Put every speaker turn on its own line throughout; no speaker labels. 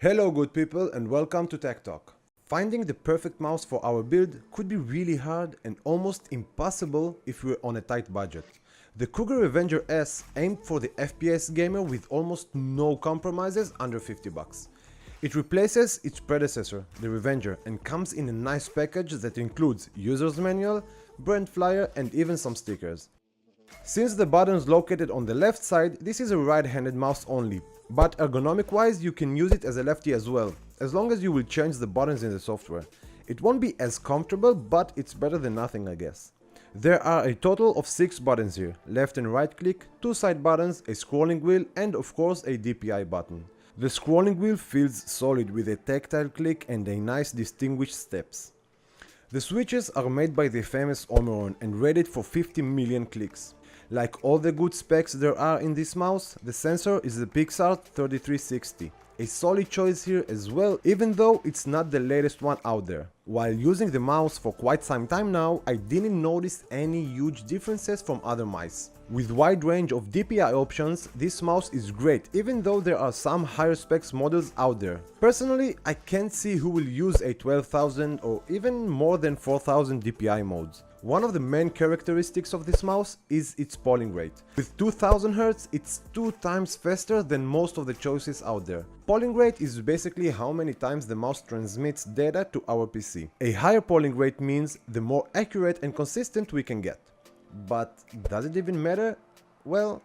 Hello good people and welcome to Tech Talk. Finding the perfect mouse for our build could be really hard and almost impossible if we're on a tight budget. The Cougar Revenger S aimed for the FPS gamer with almost no compromises under 50 bucks. It replaces its predecessor, the Revenger, and comes in a nice package that includes user's manual, brand flyer and even some stickers. Since the button is located on the left side, this is a right-handed mouse only, but ergonomic wise you can use it as a lefty as well, as long as you will change the buttons in the software. It won't be as comfortable, but it's better than nothing, I guess. There are a total of 6 buttons here, left and right click, 2 side buttons, a scrolling wheel and of course a DPI button. The scrolling wheel feels solid with a tactile click and a nice distinguished steps. The switches are made by the famous Omron and rated for 50 million clicks. Like all the good specs there are in this mouse, the sensor is the Pixar 3360. A solid choice here as well, even though it's not the latest one out there. While using the mouse for quite some time now, I didn't notice any huge differences from other mice. With wide range of DPI options, this mouse is great, even though there are some higher specs models out there. Personally, I can't see who will use a 12,000 or even more than 4,000 DPI modes. One of the main characteristics of this mouse is its polling rate. With 2000 Hz, it's 2 times faster than most of the choices out there. Polling rate is basically how many times the mouse transmits data to our PC. A higher polling rate means the more accurate and consistent we can get. But does it even matter? Well,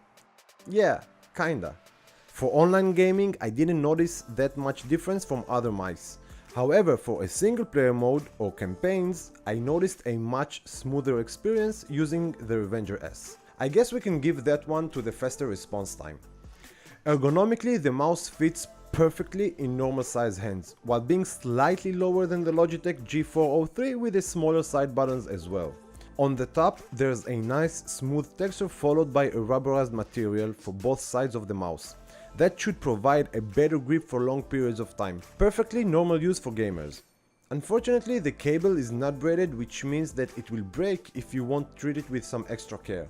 yeah, kinda. For online gaming, I didn't notice that much difference from other mice. However, for a single player mode or campaigns, I noticed a much smoother experience using the Revenger S. I guess we can give that one to the faster response time. Ergonomically, the mouse fits perfectly in normal size hands, while being slightly lower than the Logitech G403 with the smaller side buttons as well. On the top, there's a nice smooth texture followed by a rubberized material for both sides of the mouse. That should provide a better grip for long periods of time. Perfectly normal use for gamers. Unfortunately, the cable is not braided, which means that it will break if you won't treat it with some extra care.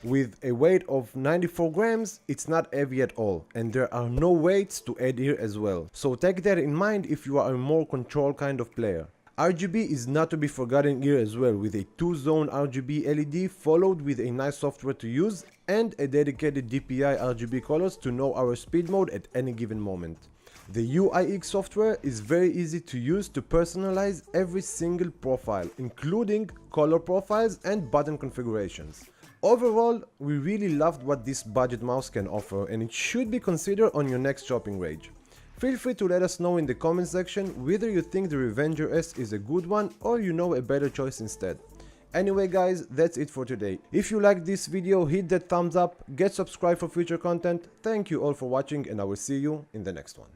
With a weight of 94 grams, it's not heavy at all, and there are no weights to add here as well. So take that in mind if you are a more control kind of player. RGB is not to be forgotten here as well, with a 2-zone RGB LED followed with a nice software to use and a dedicated DPI RGB colors to know our speed mode at any given moment. The UIX software is very easy to use to personalize every single profile, including color profiles and button configurations. Overall, we really loved what this budget mouse can offer, and it should be considered on your next shopping rage. Feel free to let us know in the comment section whether you think the Revenger S is a good one or you know a better choice instead. Anyway guys, that's it for today. If you liked this video, hit that thumbs up, get subscribed for future content. Thank you all for watching and I will see you in the next one.